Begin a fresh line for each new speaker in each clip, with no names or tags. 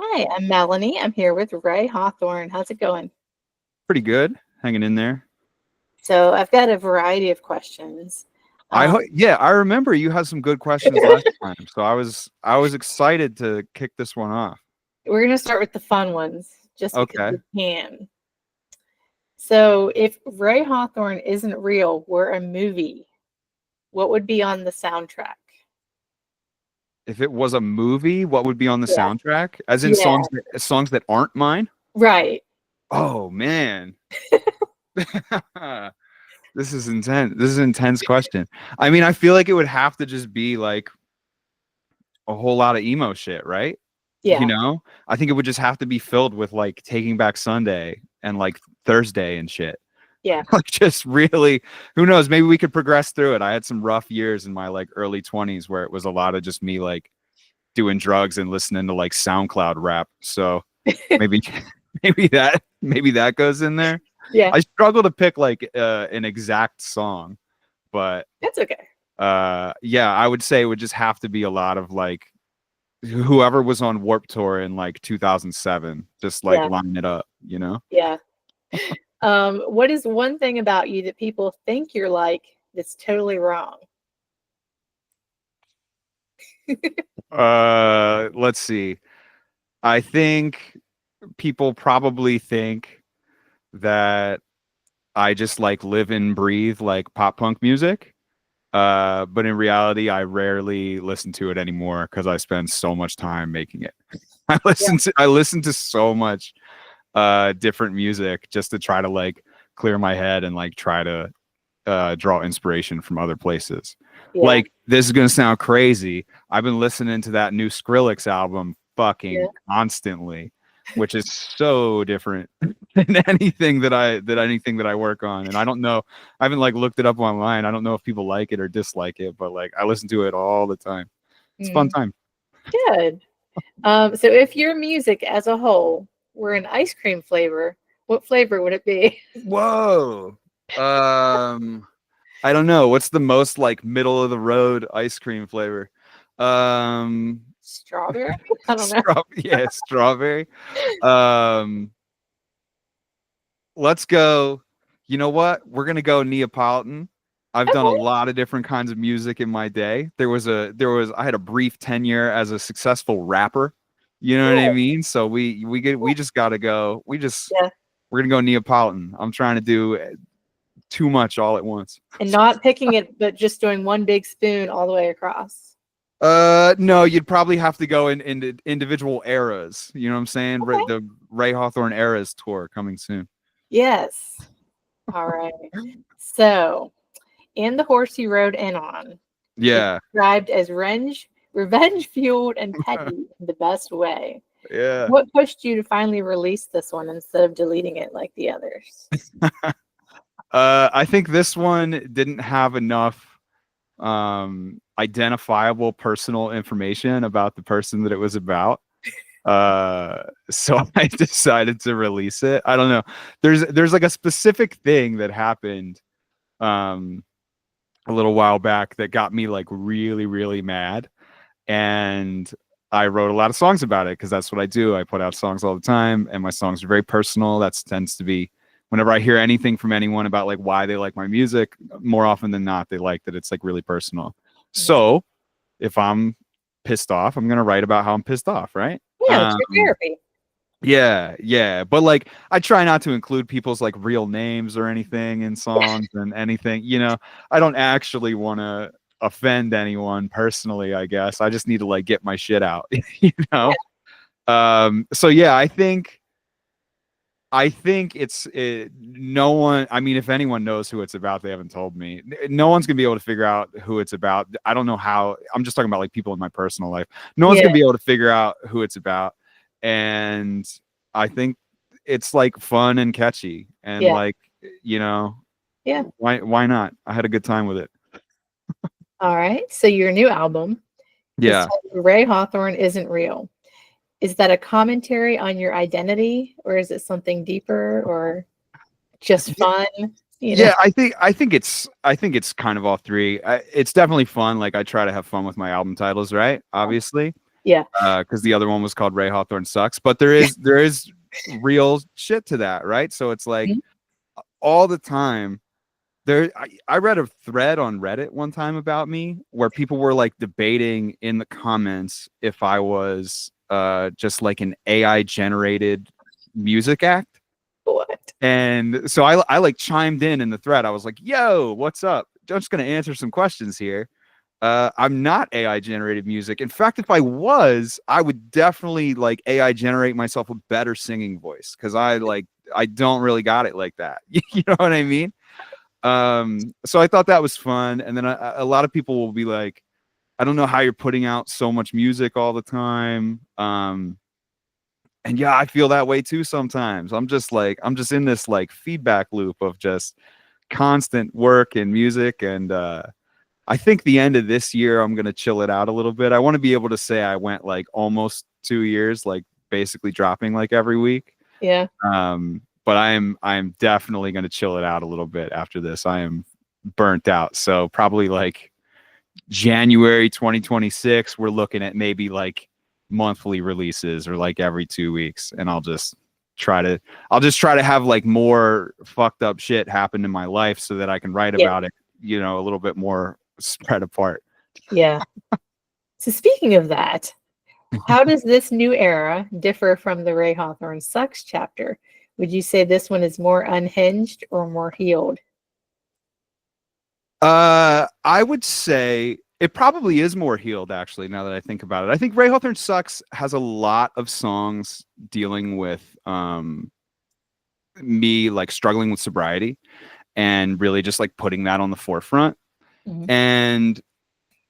Hi, I'm Melanie. I'm here with Ray Hawthorne. How's it going?
Pretty good, hanging in there.
So I've got a variety of questions. Um,
Yeah, I remember you had some good questions last time, so I was excited to kick this one off.
we're going to start with the fun ones just because
Okay.
we can. So if Ray Hawthorne isn't real, we're a movie, what would be on the soundtrack?
If it was a movie, what would be on the
Yeah.
soundtrack? As in
Yeah,
songs that aren't mine?
right.
Oh man. This is intense. This is an intense question. I mean, I feel like it would have to just be like a whole lot of emo shit, right? You
Yeah,
know? I think it would just have to be filled with like Taking Back Sunday and like Thursday and shit.
yeah,
Like just really, who knows, maybe we could progress through it. I had some rough years in my like early 20s where it was a lot of just me like doing drugs and listening to like SoundCloud rap. So maybe maybe that goes in there.
yeah.
I struggle to pick like an exact song, but
That's okay.
yeah, I would say it would just have to be a lot of like whoever was on Warp Tour in like 2007, just like
Yeah,
line it up, you know?
yeah. What is one thing about you that people think you're like that's totally wrong?
Let's see. I think people probably think that I just like live and breathe like pop punk music. But in reality, I rarely listen to it anymore because I spend so much time making it.
Yeah.
I listen to so much different music just to try to like clear my head and like try to draw inspiration from other places.
Yeah.
Like this is gonna sound crazy. I've been listening to that new Skrillex album
Yeah.
fucking constantly, which is so different than anything that I work on. And I don't know. I haven't like looked it up online. I don't know if people like it or dislike it, but like I listen to it all the time. It's a fun
Mm,
time.
good. So if your music as a whole were an ice cream flavor, what flavor would it be?
Whoa. Um I don't know. What's the most like middle of the road ice cream flavor? Um
Strawberry? I don't know.
yeah, strawberry. Um let's go. You know what? We're gonna go Neapolitan. I've done a
Okay.
lot of different kinds of music in my day. I had a brief tenure as a successful rapper. You know what I
Cool.
mean? So we just gotta go.
Yeah.
We're gonna go Neapolitan. I'm trying to do too much all at once.
And not picking it, but just doing one big spoon all the way across.
No, you'd probably have to go in individual eras. You know what I'm saying?
Okay.
The Ray Hawthorne Eras tour coming soon.
Yes. All right. So, in the horse you rode in on, it's
Yeah,
described as revenge fueled and petty in the best way.
yeah.
What pushed you to finally release this one instead of deleting it like the others?
I think this one didn't have enough identifiable personal information about the person that it was about. So I decided to release it. I don't know. There's like a specific thing that happened um a little while back that got me like really, really mad. And I wrote a lot of songs about it because that's what I do. I put out songs all the time, and my songs are very personal. That tends to be whenever I hear anything from anyone about like why they like my music, more often than not, they like that it's like really personal.
Mhm.
So if I'm pissed off, I'm gonna write about how I'm pissed off, right?
Yeah, it's your therapy.
Yeah, yeah. But like I try not to include people's like real names or anything in songs and anything, you know. I don't actually want to offend anyone personally, I guess. I just need to like get my shit out, you know. So yeah, I think no one, I mean if anyone knows who it's about, they haven't told me. No one's going to be able to figure out who it's about. I don't know how. I'm just talking about like people in my personal life. No one's
Yeah,
going to be able to figure out who it's about. And I think it's like fun and catchy and
yeah,
like, you know,
yeah.
why not? I had a good time with it.
All right. So your new album is
Yeah.
titled Ray Hawthorne Isn't Real. Is that a commentary on your identity, or is it something deeper, or just fun? You know?
Yeah, I think it's kind of all three. It's definitely fun. Like I try to have fun with my album titles, right? Obviously.
Yeah.
Because the other one was called Ray Hawthorne Sucks. But there is real shit to that, right? So it's like
Mhm.
all the time. I read a thread on Reddit one time about me where people were like debating in the comments if I was just like an AI generated music act.
What?
And so I like chimed in the thread. I was like, yo, what's up? I'm just going to answer some questions here. I'm not AI generated music. In fact, if I was, I would definitely like AI generate myself a better singing voice because I don't really got it like that. You know what I mean? So I thought that was fun. And then a lot of people will be like, I don't know how you're putting out so much music all the time. And yeah, I feel that way too sometimes. I'm just in this like feedback loop of just constant work and music. And I think the end of this year, I'm going to chill it out a little bit. I want to be able to say I went like almost 2 years, like basically dropping like every week.
Yeah.
But I'm definitely going to chill it out a little bit after this. I am burnt out. So probably like January 2026, we're looking at maybe like monthly releases or like every 2 weeks. And I'll just try to have like more fucked up shit happen in my life so that I can write
Yeah.
about it, a little bit more spread apart.
Yeah. So speaking of that, how does this new era differ from the Ray Hawthorne Sucks chapter? Would you say this one is more unhinged or more healed?
I would say it probably is more healed, actually, now that I think about it. I think Ray Hawthorne Sucks has a lot of songs dealing with me like struggling with sobriety and really just like putting that on the forefront.
Mhm.
And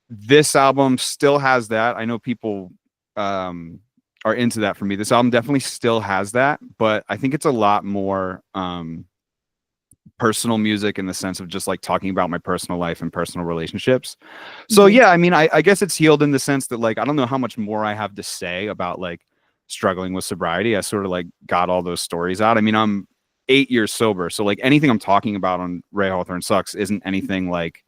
this album still has that. I know people are into that for me. This album definitely still has that, but I think it's a lot more personal music in the sense of just like talking about my personal life and personal relationships. So
Mhm.
yeah, I mean, I guess it's healed in the sense that like I don't know how much more I have to say about like struggling with sobriety. I sort of like got all those stories out. I mean, I'm 8 years sober, so like anything I'm talking about on Ray Hawthorne Sucks isn't anything like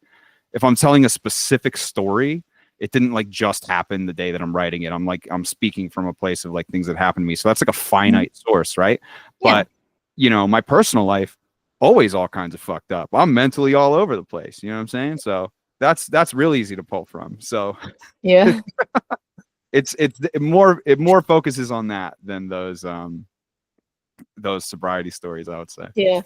if I'm telling a specific story, it didn't like just happen the day that I'm writing it. I'm speaking from a place of like things that happened to me. So that's like a
Mhm.
finite source, right?
Yeah.
But my personal life, always all kinds of fucked up. I'm mentally all over the place. You know what I'm saying? So that's real easy to pull from. So
Yeah.
it more focuses on that than those sobriety stories, I would say.
Yeah.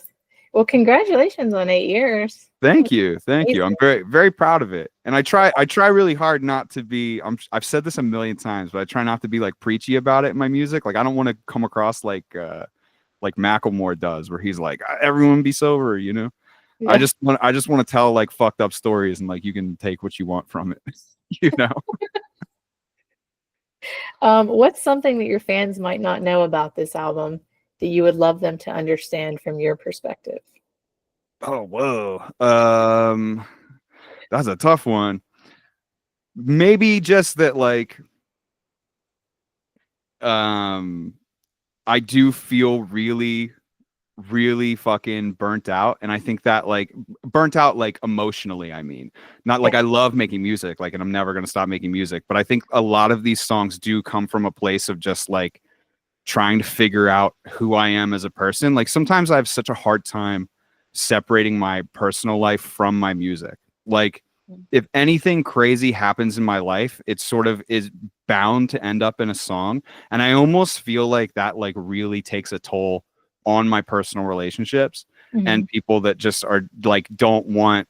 Well, congratulations on 8 years.
Thank you. Thank you.
Amazing.
I'm very, very proud of it. And I try really hard not to be, I've said this a million times, but I try not to be like preachy about it in my music. Like I don't want to come across like Macklemore does, where he's like, everyone be sober,
Yeah.
I just want to tell like fucked up stories and like you can take what you want from it, you know?
What's something that your fans might not know about this album that you would love them to understand from your perspective?
Oh, whoa. That's a tough one. Maybe just that like um I do feel really, really fucking burnt out. And I think that like burnt out, like emotionally, I mean, not
Yeah.
like I love making music, like, and I'm never going to stop making music. But I think a lot of these songs do come from a place of just like trying to figure out who I am as a person. Like sometimes I have such a hard time separating my personal life from my music. Like if anything crazy happens in my life, it sort of is bound to end up in a song. And I almost feel like that like really takes a toll on my personal relationships and
Mhm.
people that just are like don't want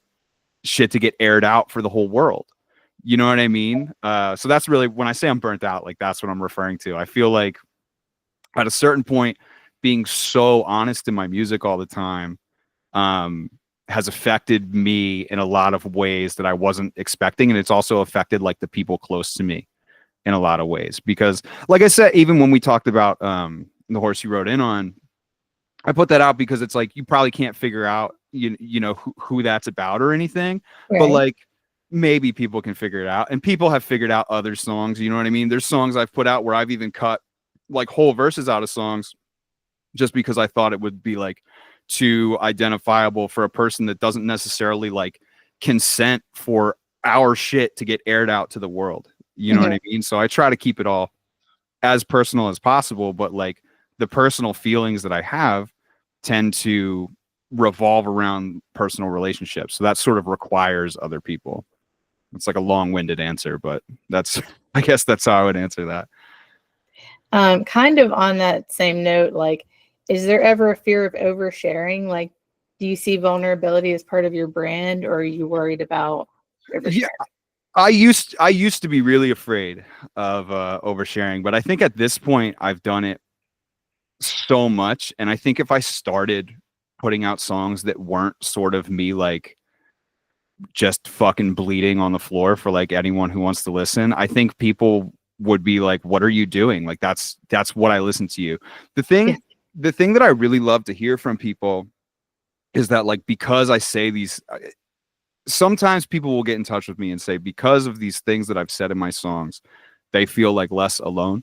shit to get aired out for the whole world. You know what I mean? So that's really when I say I'm burnt out, like that's what I'm referring to. I feel like at a certain point, being so honest in my music all the time um, has affected me in a lot of ways that I wasn't expecting. And it's also affected like the people close to me in a lot of ways. Because like I said, even when we talked about the horse you rode in on, I put that out because it's like you probably can't figure out who that's about or anything. But
Right.
like maybe people can figure it out. And people have figured out other songs, you know what I mean? There's songs I've put out where I've even cut like whole verses out of songs just because I thought it would be like too identifiable for a person that doesn't necessarily like consent for our shit to get aired out to the world. You know what I mean? So I try to keep it all as personal as possible, but like the personal feelings that I have tend to revolve around personal relationships. So that sort of requires other people. It's like a long-winded answer, but that's I guess that's how I would answer that.
Kind of on that same note, like, is there ever a fear of oversharing? Like, do you see vulnerability as part of your brand, or are you worried about oversharing?
Yeah, I used to be really afraid of oversharing, but I think at this point I've done it so much, and I think if I started putting out songs that weren't sort of me like just fucking bleeding on the floor for like anyone who wants to listen, I think people would be like, what are you doing? Like that's what I listen to you. The
Yeah.
thing the thing that I really love to hear from people is that like because I say these sometimes people will get in touch with me and say because of these things that I've said in my songs, they feel like less alone,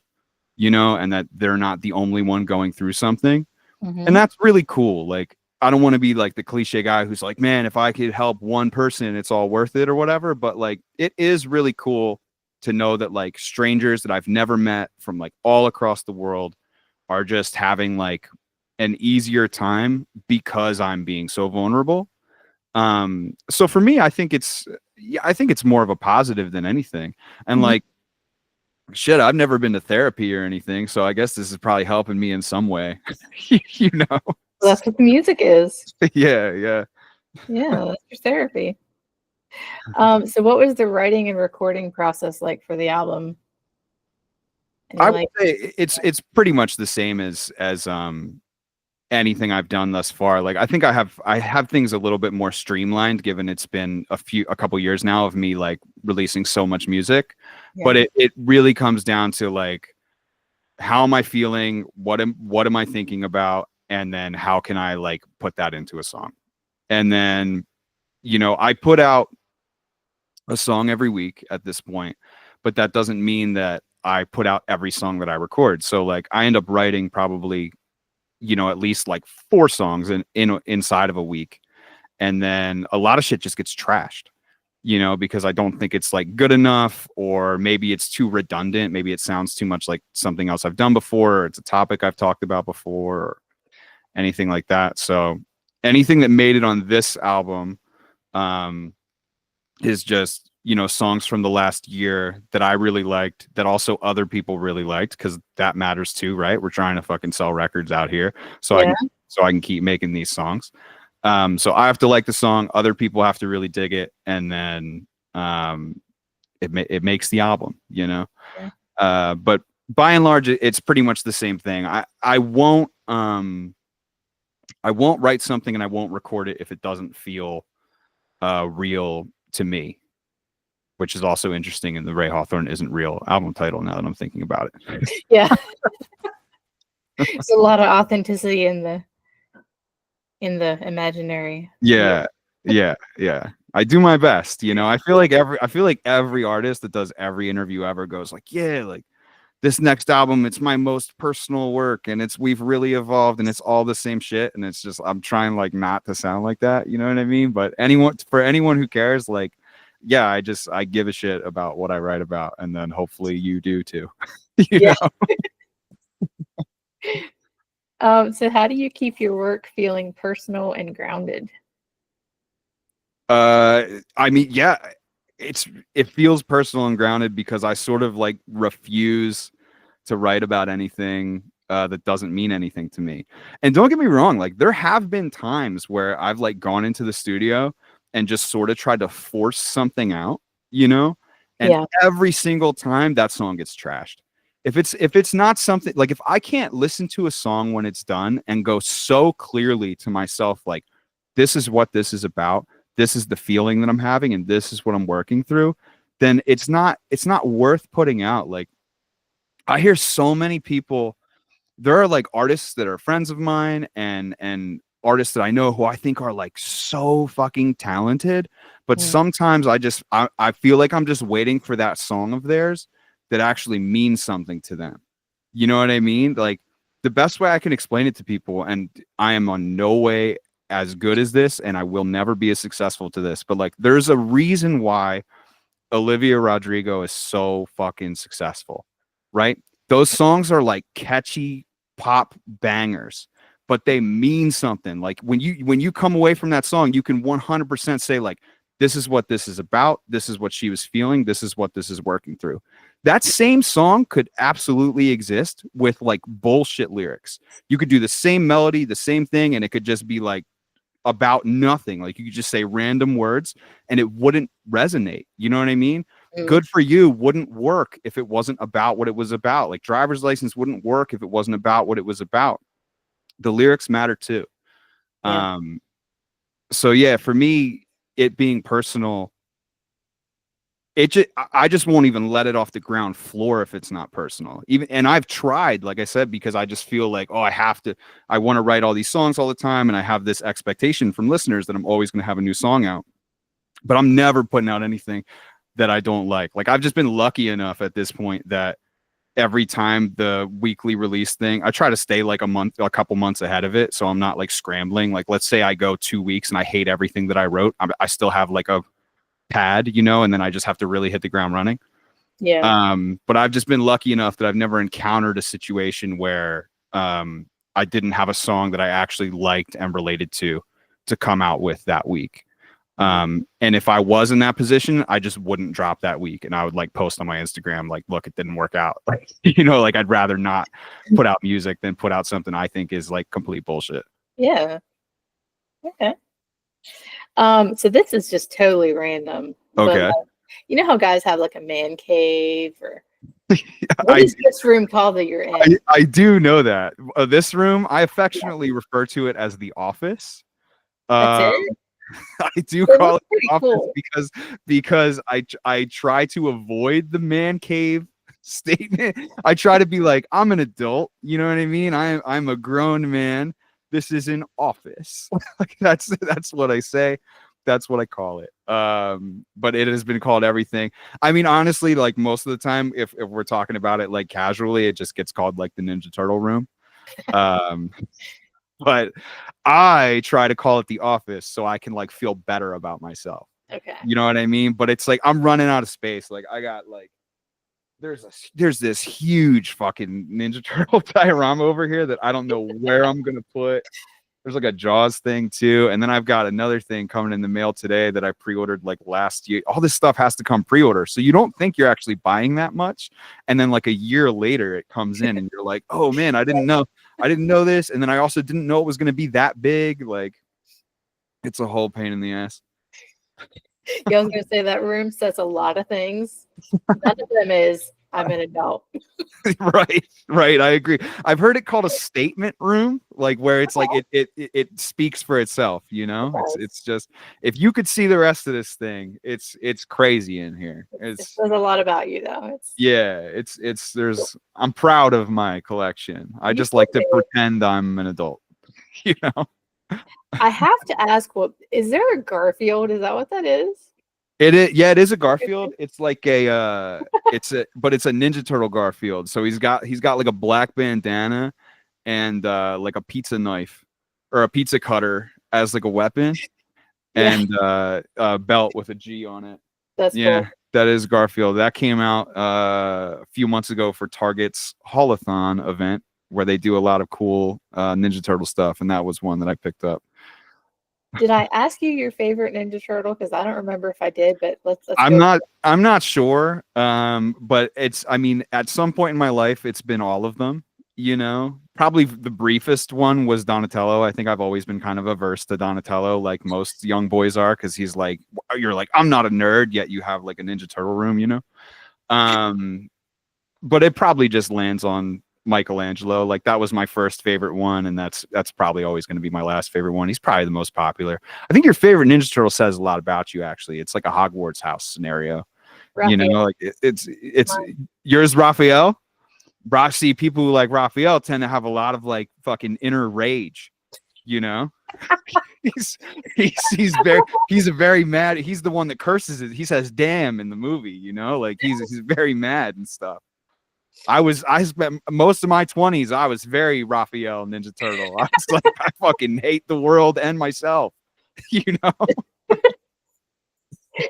you know, and that they're not the only one going through something. And
Mm-hmm.
that's really cool. Like, I don't want to be like the cliche guy who's like, man, if I could help one person, it's all worth it or whatever. But like, it is really cool to know that like strangers that I've never met from like all across the world are just having like an easier time because I'm being so vulnerable. So for me, I think yeah, I think it's more of a positive than anything. And
Mm-hmm.
like, shit, I've never been to therapy or anything, so I guess this is probably helping me in some way. You know?
Well, that's what the music is.
Yeah, yeah.
Yeah, that's your therapy. So what was the writing and recording process like for the album? Any
I would
like,
say it's pretty much the same as anything I've done thus far. Like I think I have things a little bit more streamlined given it's been a couple years now of me like releasing so much music. But
yeah,
it really comes down to like how am I feeling? What am I thinking about? And then how can I like put that into a song? And then, you know, I put out a song every week at this point, but that doesn't mean that I put out every song that I record. So like I end up writing probably, you know, at least like 4 songs inside of a week. And then a lot of shit just gets trashed, you know, because I don't think it's like good enough, or maybe it's too redundant. Maybe it sounds too much like something else I've done before, or it's a topic I've talked about before, or anything like that. So anything that made it on this album, um, is just, you know, songs from the last year that I really liked, that also other people really liked, because that matters too, right? We're trying to fucking sell records out here, so
yeah,
I can keep making these songs. So I have to like the song, other people have to really dig it, and then it makes the album, you know.
yeah.
But by and large, it's pretty much the same thing. I won't write something and I won't record it if it doesn't feel real to me, which is also interesting in the Ray Hawthorne Isn't Real album title now that I'm thinking about it.
Yeah. There's a lot of authenticity in the imaginary view.
Yeah, yeah, yeah. I do my best, you know. I feel like every artist that does every interview ever goes like, yeah, like this next album, it's my most personal work, and we've really evolved, and it's all the same shit, and it's just I'm trying like not to sound like that, you know what I mean? But anyone who cares, like, yeah, I give a shit about what I write about, and then hopefully you do too. You
Yeah.
know?
So how do you keep your work feeling personal and grounded?
I mean, yeah, it feels personal and grounded because I sort of like refuse to write about anything that doesn't mean anything to me. And don't get me wrong, like there have been times where I've like gone into the studio and just sort of tried to force something out, you know? And
Yeah.
every single time that song gets trashed. If it's not something like if I can't listen to a song when it's done and go so clearly to myself like this is what this is about, this is the feeling that I'm having, and this is what I'm working through, then it's not worth putting out. Like I hear so many people, there are like artists that are friends of mine and artists that I know who I think are like so fucking talented, but
Mm.
sometimes I feel like I'm just waiting for that song of theirs that actually means something to them. You know what I mean? Like the best way I can explain it to people, and I am on no way as good as this, and I will never be as successful to this, but like there's a reason why Olivia Rodrigo is so fucking successful, right? Those songs are like catchy pop bangers, but they mean something. Like when you come away from that song, you can 100% say like, this is what this is about. This is what she was feeling. This is what this is working through. That same song could absolutely exist with like bullshit lyrics. You could do the same melody, the same thing, and it could just be like about nothing. Like you could just say random words and it wouldn't resonate. You know what I mean?
Mm,
Good for You wouldn't work if it wasn't about what it was about. Like Driver's License wouldn't work if it wasn't about what it was about. The lyrics matter too.
yeah.
Um, so yeah, for me, it being personal, I just won't even let it off the ground floor if it's not personal. Even and I've tried, like I said, because I just feel like, oh, I want to write all these songs all the time, and I have this expectation from listeners that I'm always going to have a new song out. But I'm never putting out anything that I don't like. Like I've just been lucky enough at this point that every time the weekly release thing, I try to stay like a couple months ahead of it, so I'm not like scrambling. Like let's say I go 2 weeks and I hate everything that I wrote, I still have like a pad, and then I just have to really hit the ground running.
Yeah.
But I've just been lucky enough that I've never encountered a situation where I didn't have a song that I actually liked and related to come out with that week. And if I was in that position, I just wouldn't drop that week, and I would like post on my Instagram like, look, it didn't work out. Like, like I'd rather not put out music than put out something I think is like complete bullshit.
Yeah. Okay. So this is just totally random, but
Okay.
you know how guys have like a man cave, or what
I
is this room called that you're in?
I do know that. This room, I affectionately refer to it as the office.
That's
Um,
it?
I do
It
call
looks
it
pretty
the office
cool.
because I try to avoid the man cave statement. I try to be like, I'm an adult, you know what I mean? I'm a grown man. This is an office. Like that's what I say. That's what I call it. But it has been called everything. I mean, honestly, like most of the time, if we're talking about it like casually, it just gets called like the Ninja Turtle room. Um, but I try to call it the office so I can like feel better about myself.
Okay.
You know what I mean? But it's like I'm running out of space. Like I got like there's this huge fucking Ninja Turtle diorama over here that I don't know where I'm gonna put. There's like a Jaws thing too, and then I've got another thing coming in the mail today that I pre-ordered like last year. All this stuff has to come pre-order, so you don't think you're actually buying that much, and then like a year later it comes in, and you're like, oh man, I didn't know this, and then I also didn't know it was going to be that big. Like, it's a whole pain in the ass.
Yeah, I was gonna say that room says a lot of things. None of them is I'm an adult.
Right. I agree. I've heard it called a statement room, like where it's like it speaks for itself. It's just if you could see the rest of this thing, it's crazy in here.
It
It's
says a lot about you, though.
yeah, I'm proud of my collection. I
You
just like to
should be.
pretend I'm an adult, you know.
I have to ask, what is there a Garfield? Is that what that is?
It is, yeah, it is a Garfield. It's like but it's a Ninja Turtle Garfield. So he's got like a black bandana and like a pizza knife or a pizza cutter as like a weapon
Yeah,
and a belt with a G on it.
that's
Yeah,
cool.
that is Garfield. That came out a few months ago for Target's Hawthorne event where they do a lot of cool Ninja Turtle stuff, and that was one that I picked up.
Did I ask you your favorite Ninja Turtle? Because I don't remember if I did, but let's
I'm
go.
not I'm not sure. But I mean, at some point in my life, it's been all of them, Probably the briefest one was Donatello. I think I've always been kind of averse to Donatello, like most young boys are, because he's like, you're like, I'm not a nerd, yet you have like a Ninja Turtle room. Um, but it probably just lands on Michelangelo. Like that was my first favorite one, and that's probably always going to be my last favorite one. He's probably the most popular. I think your favorite Ninja Turtle says a lot about you. Actually, it's like a Hogwarts house scenario.
Raphael.
Like it's yours, Raphael. See, people who like Raphael tend to have a lot of like fucking inner rage. You know, he's he's a very mad. He's the one that curses it. He says "damn" in the movie. Like he's very mad and stuff. I spent most of my 20s. I was very Raphael Ninja Turtle. I was like, I fucking hate the world and myself. You know.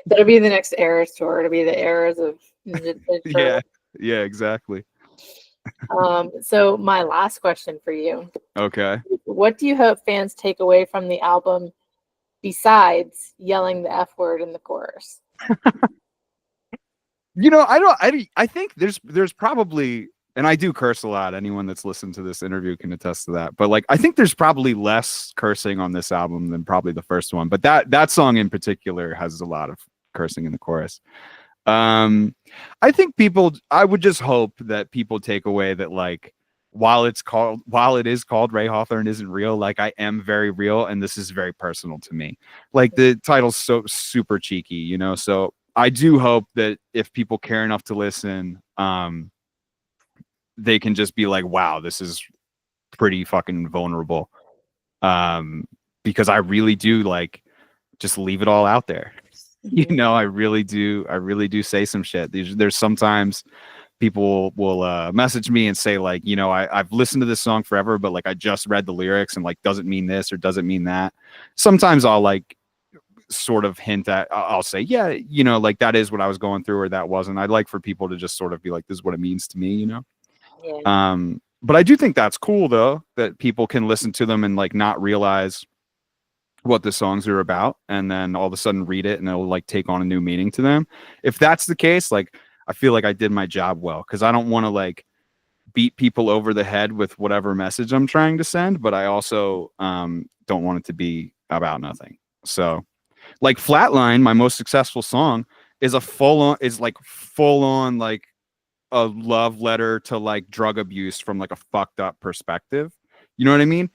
That'll be the next Eras tour. It'll be the Eras of Ninja
Yeah,
Turtles.
yeah, exactly.
So my last question for you:
Okay.
what do you hope fans take away from the album besides yelling the F word in the chorus?
You know, I think there's probably, and I do curse a lot. Anyone that's listened to this interview can attest to that. But like, I think there's probably less cursing on this album than probably the first one. But that song in particular has a lot of cursing in the chorus. I think I would just hope that people take away that, like, while it is called Ray Hawthorne Isn't Real, like, I am very real, and this is very personal to me. Like, the title's so super cheeky, you know. So I do hope that if people care enough to listen, they can just be like, wow, this is pretty fucking vulnerable. Because I really do, like, just leave it all out there. You know, I really do say some shit. There's sometimes people will message me and say, like, you know, I've listened to this song forever, but like, I just read the lyrics and like, doesn't mean this or doesn't mean that. Sometimes I'll like sort of hint at, I'll say, yeah, you know, like, that is what I was going through, or that wasn't. I'd like for people to just sort of be like, this is what it means to me, you know?
Yeah.
But I do think that's cool though, that people can listen to them and like not realize what the songs are about, and then all of a sudden read it and it'll like take on a new meaning to them. If that's the case, like, I feel like I did my job well, because I don't want to like beat people over the head with whatever message I'm trying to send, but I also don't want it to be about nothing. So like, Flatline, my most successful song, is full on like a love letter to like drug abuse from like a fucked up perspective. You know what I mean?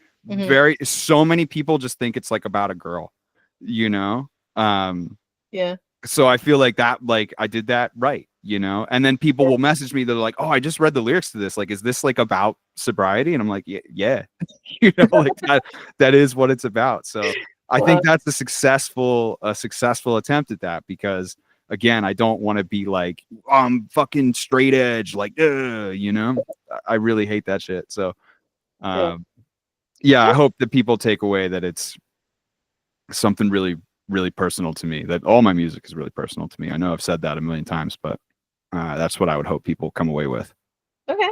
So many people just think it's like about a girl, you know?
Yeah.
So I feel like that, like, I did that right, you know? And then people will message me, they're like, oh, I just read the lyrics to this. Like, is this like about sobriety? And I'm like, yeah. You know, like, that is what it's about. So I think that's a successful attempt at that, because again, I don't want to be like, oh, I'm fucking straight edge, like, you know, I really hate that shit. So, yeah, I hope that people take away that it's something really, really personal to me, that all my music is really personal to me. I know I've said that a million times, but that's what I would hope people come away with.
Okay.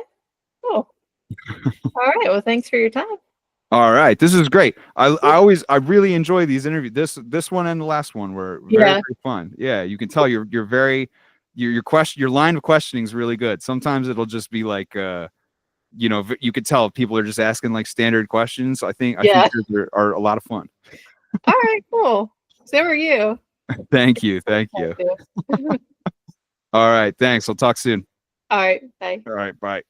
Cool. All right. Well, thanks for your time.
All right, this is great. I really enjoy these interviews. This one and the last one were very, very fun. Yeah, you can tell you're very, your line of questioning is really good. Sometimes it'll just be like, you know, you could tell people are just asking like standard questions. I think yours are a lot of fun.
All right, cool. So are you.
Thank you. All right, thanks. I'll talk soon.
All right, bye.
All right, bye.